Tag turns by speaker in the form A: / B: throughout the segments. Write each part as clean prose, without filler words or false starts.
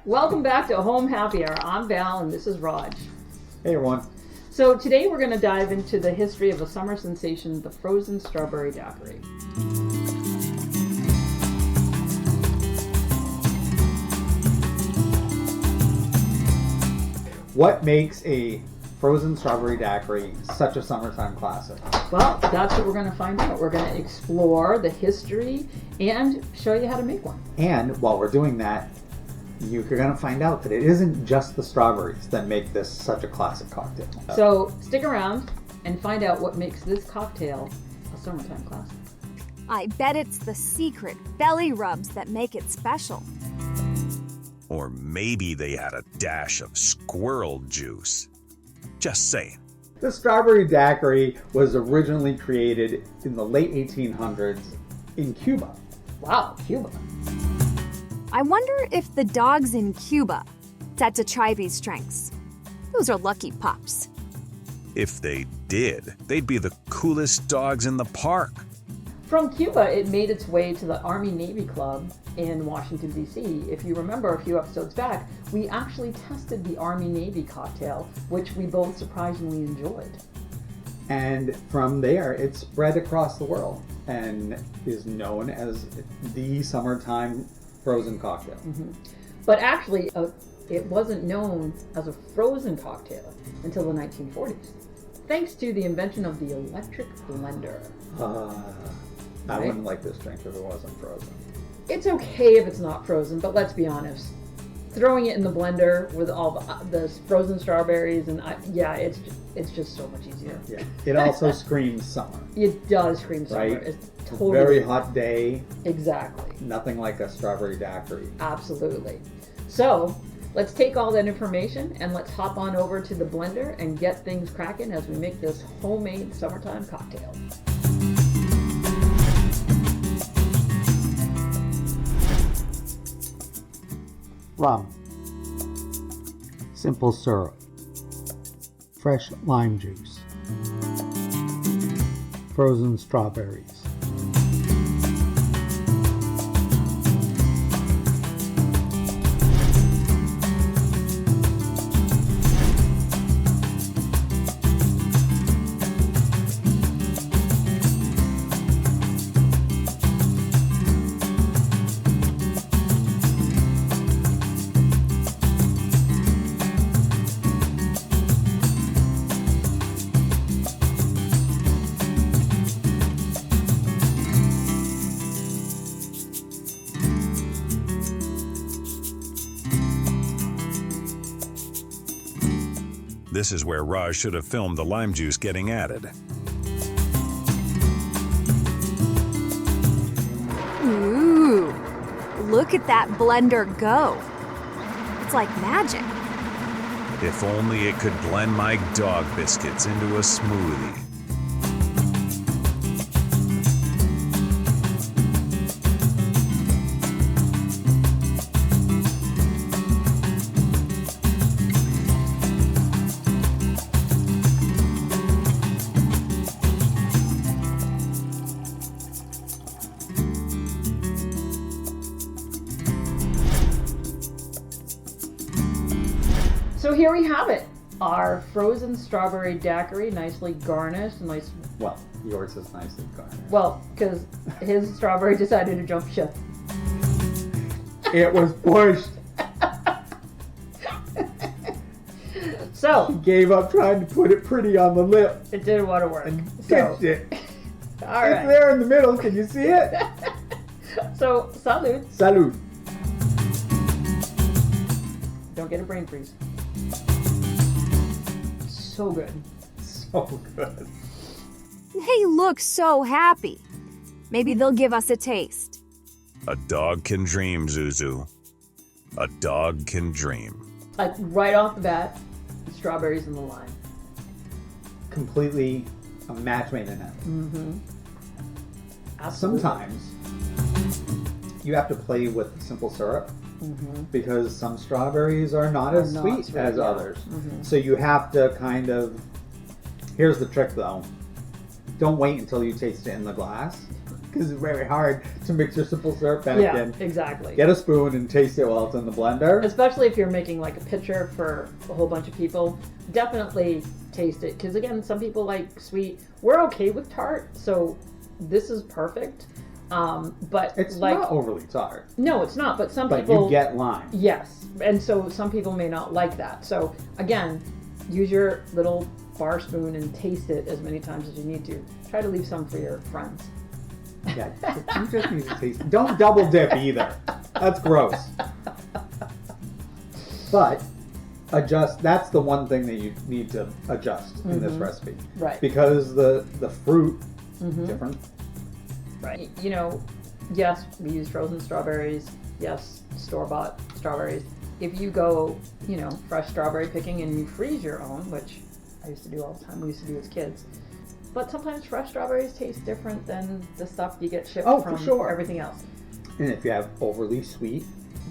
A: Welcome back to Home Happy Hour. I'm Val and this is Raj.
B: Hey everyone.
A: So today we're going to dive into the history of a summer sensation, the frozen strawberry daiquiri.
B: What makes a frozen strawberry daiquiri such a summertime classic?
A: Well, that's what we're going to find out. We're going to explore the history and show you how to make one.
B: And while we're doing that, you're going to find out that it isn't just the strawberries that make this such a classic cocktail.
A: So stick around and find out what makes this cocktail a summertime classic.
C: I bet it's the secret belly rubs that make it special.
D: Or maybe they had a dash of squirrel juice. Just saying.
B: The strawberry daiquiri was originally created in the late 1800s in Cuba.
A: Wow, Cuba.
C: I wonder if the dogs in Cuba had to try these strengths. Those are lucky pups.
D: If they did, they'd be the coolest dogs in the park.
A: From Cuba, it made its way to the Army-Navy Club in Washington, D.C. If you remember a few episodes back, we actually tested the Army-Navy cocktail, which we both surprisingly enjoyed.
B: And from there, it spread across the world and is known as the summertime frozen cocktail.
A: Mm-hmm. But actually, it wasn't known as a frozen cocktail until the 1940s, thanks to the invention of the electric blender.
B: I wouldn't like this drink if it wasn't frozen.
A: It's okay if it's not frozen, but let's be honest. Throwing it in the blender with all the frozen strawberries and it's just so much easier.
B: Yeah. It also screams summer.
A: It does scream summer.
B: Right?
A: It's totally
B: very hot day.
A: Exactly.
B: Nothing like a strawberry daiquiri.
A: Absolutely. So let's take all that information and let's hop on over to the blender and get things cracking as we make this homemade summertime cocktail.
B: Rum, simple syrup, fresh lime juice, frozen strawberries,
D: This is where Raj should have filmed the lime juice getting added.
C: Ooh, look at that blender go. It's like magic.
D: If only it could blend my dog biscuits into a smoothie.
A: So here we have it, our frozen strawberry daiquiri, nicely garnished,
B: Well, yours is nicely garnished.
A: Well, because his strawberry decided to jump ship.
B: It was pushed.
A: So
B: He gave up trying to put it pretty on the lip
A: it didn't want to work.
B: and
A: So,
B: pitched it.
A: all
B: It's
A: right.
B: there in the middle. Can you see it?
A: So salud.
B: Salud.
A: Don't get a brain freeze. So good.
B: So good.
C: They look so happy. Maybe they'll give us a taste.
D: A dog can dream, Zuzu. A dog can dream.
A: Like right off the bat, the strawberries and the lime.
B: Completely a match made in heaven.
A: Mm-hmm. Absolutely.
B: Sometimes you have to play with simple syrup because some strawberries are not as
A: not
B: sweet
A: sweet,
B: as
A: yeah.
B: others.
A: Mhm.
B: So you have to kind of. Here's the trick though. Don't wait until you taste it in the glass. because it's very hard to mix your simple syrup back
A: Yeah,
B: in.
A: exactly.
B: Get a spoon and taste it while it's in the blender.
A: Especially if you're making like a pitcher for a whole bunch of people, definitely taste it. Because again, some people like sweet. We're okay with tart, so this is perfect. But
B: It's
A: like,
B: not overly tart,
A: no, it's not. But some
B: but
A: people
B: you get lime.
A: yes, and so some people may not like that. So again, use your little bar spoon and taste it as many times as you need to. Try to leave some for your friends.
B: Yeah, you just need to taste. Don't double dip either. That's gross. But adjust. That's the one thing that you need to adjust in this recipe,
A: Right.
B: because the fruit different.
A: Right. You know, yes, we use frozen strawberries. Yes, store-bought strawberries. If you go, you know, fresh strawberry picking and you freeze your own, which I used to do all the time. We used to do as kids. But sometimes fresh strawberries taste different than the stuff you get shipped
B: Oh,
A: from
B: for sure.
A: everything else.
B: And if you have overly sweet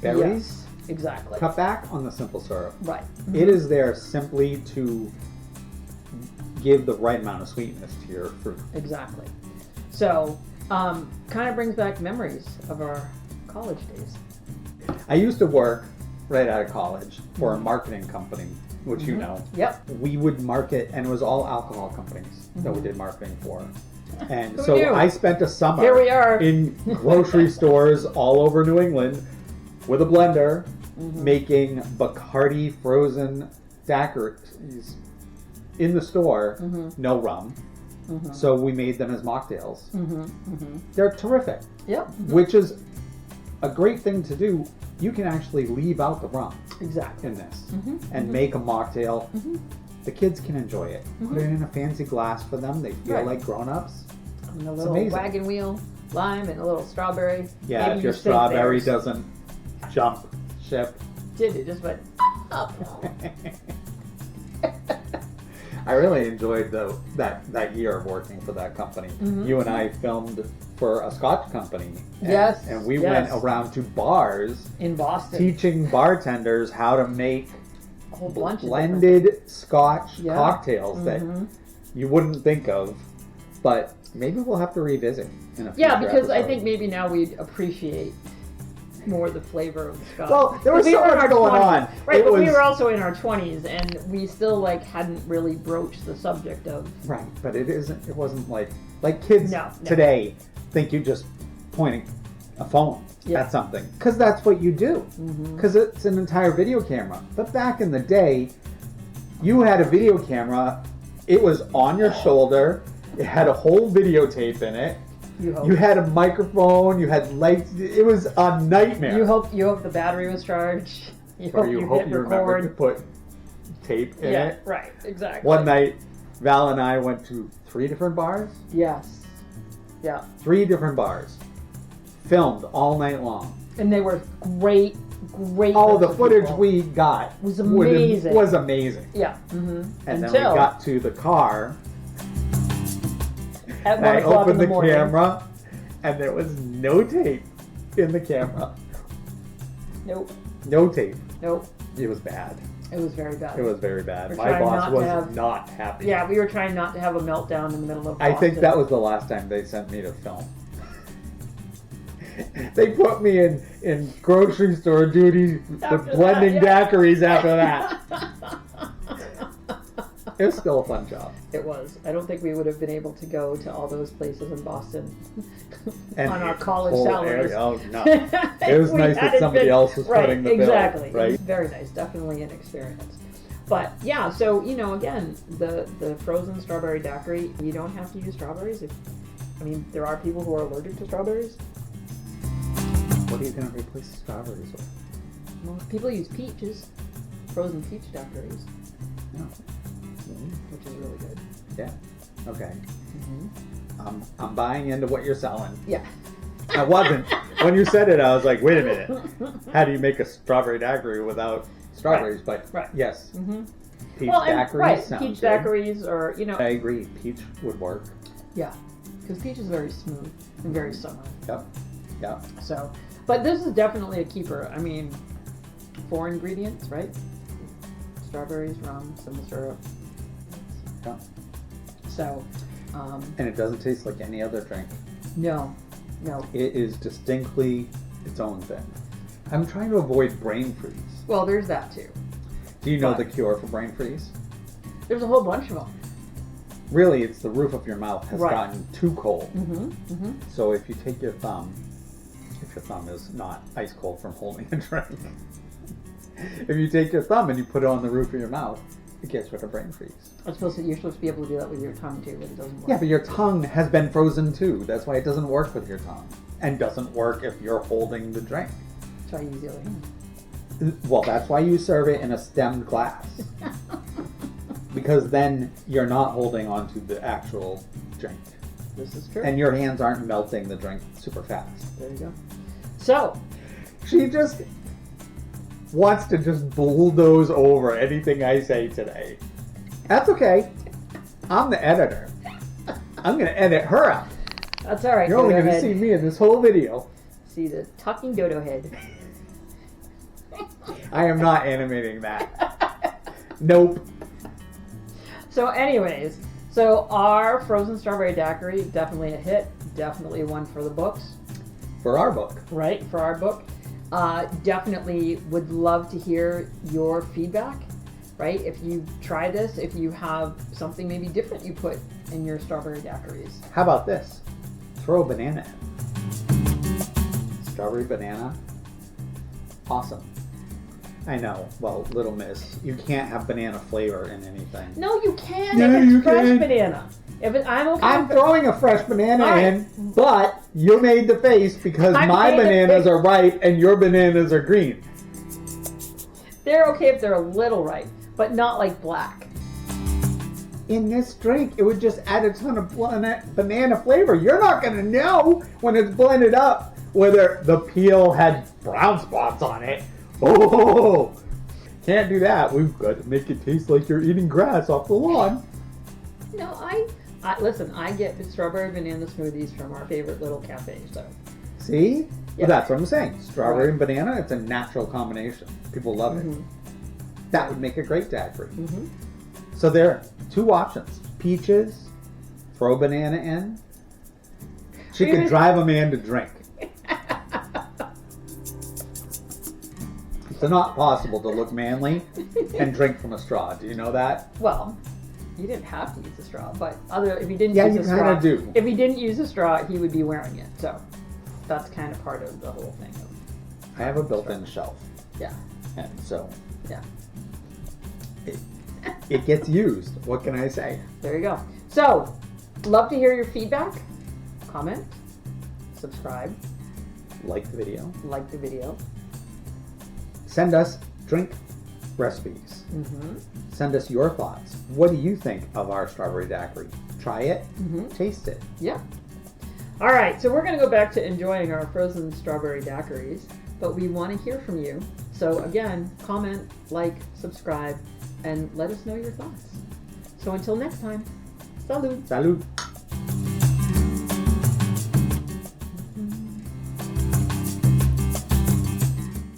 B: berries,
A: Yes, exactly.
B: cut back on the simple syrup.
A: Right.
B: It is there simply to give the right amount of sweetness to your fruit.
A: Exactly. So, kind of brings back memories of our college days.
B: I used to work right out of college for a marketing company, which you know.
A: Yep.
B: We would market, and it was all alcohol companies that we did marketing for. And
A: Who
B: so
A: knew?
B: I spent a summer
A: Here we are.
B: in grocery stores all over New England with a blender making Bacardi frozen daiquiris in the store, no rum. So we made them as mocktails. They're terrific,
A: Yep.
B: which is a great thing to do. You can actually leave out the rum
A: Exactly.
B: in this and make a mocktail. The kids can enjoy it. Put it in a fancy glass for them. They feel
A: Right.
B: like grown-ups.
A: And a little
B: amazing.
A: wagon wheel, lime, and a little strawberry.
B: Yeah,
A: Maybe
B: if your
A: think
B: strawberry
A: theirs
B: doesn't jump ship.
A: did it just went up.
B: I really enjoyed that year of working for that company. You and I filmed for a Scotch company. And,
A: Yes,
B: And we
A: yes.
B: went around to bars
A: In Boston,
B: teaching bartenders how to make
A: a whole bunch of different
B: blended Scotch
A: Yeah.
B: cocktails that you wouldn't think of, but maybe we'll have to revisit in a future
A: Yeah, because I
B: episode.
A: think maybe now we'd appreciate more the flavor of the Scotch.
B: Well, there was
A: 'Cause
B: so
A: were in
B: much
A: our
B: going
A: 20s.
B: on.
A: Right,
B: It
A: but we
B: was-
A: were also in our 20s, and we still like hadn't really broached the subject of.
B: Right, but it wasn't like kids
A: No.
B: today think you just pointing a phone
A: Yeah.
B: at something, because that's what you do, because it's an entire video camera. But back in the day, you had a video camera, it was on your shoulder, it had a whole videotape in it,
A: You hope.
B: you had a microphone, you had lights, it was a nightmare.
A: You hope the battery was charged. You
B: or
A: hope
B: you
A: you
B: hope
A: hit
B: you remembered to
A: record.
B: put tape in
A: Yeah,
B: it.
A: right, exactly.
B: One night, Val and I went to 3 different bars.
A: Yes. Yeah.
B: 3 different bars. Filmed all night long.
A: And they were great.
B: Oh, the
A: groups of
B: footage
A: people.
B: we got
A: Was amazing.
B: Was amazing.
A: Yeah.
B: And then
A: Until
B: we got to the car,
A: at
B: and
A: 1
B: I
A: o'clock in
B: opened
A: the
B: the
A: morning.
B: camera, and there was no tape in the camera.
A: Nope.
B: No tape.
A: Nope.
B: It was bad.
A: It was very bad.
B: It was very bad.
A: We're
B: My
A: trying
B: boss
A: not to
B: was
A: have-
B: not happy.
A: Yeah, we were trying not to have a meltdown in the middle of
B: I think
A: Boston.
B: that was the last time they sent me to film. They put me in grocery store duty
A: After
B: with blending
A: that, yeah.
B: daiquiris after that. It was still a fun job.
A: It was. I don't think we would have been able to go to all those places in Boston
B: And
A: on our
B: the
A: college
B: whole
A: salaries.
B: area- Oh, no. It was
A: We
B: nice that
A: hadn't
B: somebody
A: been-
B: else was
A: right,
B: footing the bill.
A: exactly.
B: Right?
A: Very nice. Definitely an experience. But yeah, so again, the frozen strawberry daiquiri, you don't have to use strawberries. There are people who are allergic to strawberries.
B: What are you going to replace strawberries with?
A: Most people use peaches, frozen peach daiquiris,
B: No.
A: which is really good.
B: Yeah. Okay. I'm buying into what you're selling.
A: Yeah.
B: I wasn't. When you said it, I was like, wait a minute. How do you make a strawberry daiquiri without strawberries? But
A: Right.
B: yes. Peach
A: Well,
B: daiquiris sound
A: peach
B: good.
A: daiquiris, or
B: I agree. Peach would work.
A: yeah, because peach is very smooth and very summer.
B: Yep. Yep.
A: So, but this is definitely a keeper. 4 ingredients, right? Strawberries, rum, simple syrup.
B: Yep.
A: So,
B: And it doesn't taste like any other drink.
A: no, No.
B: It is distinctly its own thing. I'm trying to avoid brain freeze.
A: Well, there's that too.
B: Do you know
A: But-
B: the cure for brain freeze?
A: There's a whole bunch of them.
B: Really, it's the roof of your mouth has
A: Right.
B: gotten too cold.
A: Mm-hmm. Mm-hmm.
B: So if you take your thumb, if your thumb is not ice cold from holding a drink, if you take your thumb and you put it on the roof of your mouth, it gets rid of brain freeze.
A: You're supposed to be able to do that with your tongue too, but it doesn't work.
B: Yeah, but your tongue has been frozen too. That's why it doesn't work with your tongue. And doesn't work if you're holding the drink.
A: Try to use the other hand.
B: Well, that's why you serve it in a stemmed glass. Because then you're not holding onto the actual drink.
A: This is true.
B: And your hands aren't melting the drink super fast.
A: There you go. So,
B: She just wants to just bulldoze over anything I say today. That's okay. I'm the editor. I'm going to edit her out.
A: that's all right.
B: You're only
A: dodo
B: going to
A: head.
B: see me in this whole video.
A: See the talking dodo head.
B: I am not animating that. Nope.
A: So anyways, so our Frozen Strawberry Daiquiri, definitely a hit. Definitely one for the books,
B: For our book.
A: right? For our book. Definitely would love to hear your feedback, right? If you try this, if you have something maybe different you put in your strawberry daiquiris.
B: How about this? Throw a banana in. Strawberry banana. Awesome. I know. Well, little miss, you can't have banana flavor in anything.
A: No, you can
B: Yeah,
A: if it's
B: you
A: fresh
B: can.
A: banana. If it, I'm okay.
B: I'm
A: with
B: throwing a fresh banana
A: All right.
B: in, but you made the face because
A: I
B: my
A: made the
B: bananas
A: face.
B: are ripe and your bananas are green.
A: They're okay if they're a little ripe, but not like black.
B: In this drink, it would just add a ton of banana flavor. You're not going to know when it's blended up whether the peel had brown spots on it. Oh, can't do that. We've got to make it taste like you're eating grass off the lawn.
A: No, I listen. I get the strawberry banana smoothies from our favorite little cafe. So
B: See?
A: Yeah.
B: Well, that's what I'm saying. Strawberry
A: Right.
B: and banana, it's a natural combination. People love it. That would make a great daiquiri.
A: Mhm.
B: So there are two options. Peaches, throw banana in. She could
A: Even-
B: drive a man to drink. It's not possible to look manly and drink from a straw. Do you know that?
A: well, you didn't have to use a straw, but if he didn't
B: Yeah,
A: use
B: you
A: a straw,
B: kinda do.
A: If he didn't use a straw, he would be wearing it. So that's kind of part of the whole thing.
B: I have a built-in shelf.
A: Yeah,
B: And so
A: yeah.
B: it gets used. What can I say?
A: There you go. So, love to hear your feedback. Comment, subscribe,
B: Like the video.
A: like the video.
B: Send us drink recipes.
A: Mm-hmm.
B: Send us your thoughts. What do you think of our strawberry daiquiri? Try it. Taste it.
A: Yeah. All right, so we're going to go back to enjoying our frozen strawberry daiquiris, but we want to hear from you. So again, comment, like, subscribe, and let us know your thoughts. So until next time, salud.
B: Salud.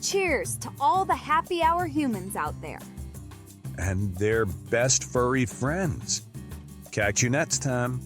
C: Cheers to all the happy hour humans out there.
D: And their best furry friends. Catch you next time.